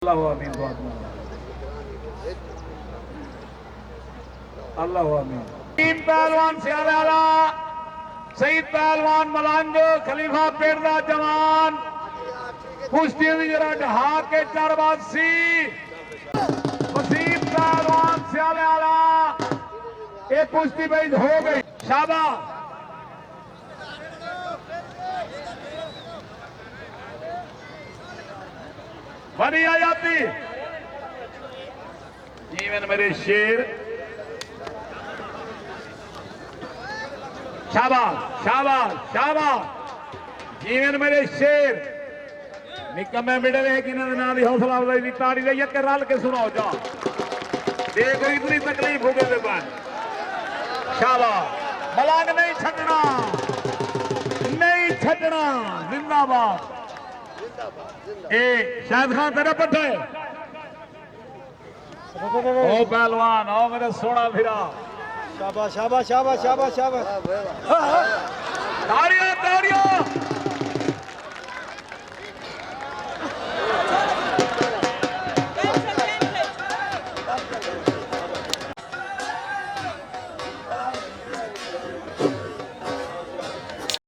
अल्लाह आमीन अल्लाह आमीन। तीन पहलवान सियाला शहीद पहलवान मलंग खलीफा पेड़दा जवान कुश्ती जरा ढहा के चरवासी वसीम पहलवान सियाला एक कुश्ती भाई हो गई। शाबाश बनी आ जाती जीवन मेरे शेर। शाबाश शाबाश शाबाश जीवन मेरे शेर। निकम्मे मिडल है कि नाल हौसला अफजाई की ताड़ी दे के रल के सुनाओ जा देखो इतनी तकलीफ हो गई बन। शाबाश मलंग नहीं छड़ना नहीं छड़ना जिंदाबाद। ए शायद खान तेरा पट्टा है ओ पहलवान ओ मेरा सोना फिरा। शाबाश शाबाश शाबाश शाबाश शाबाश ताड़ियां ताड़ियां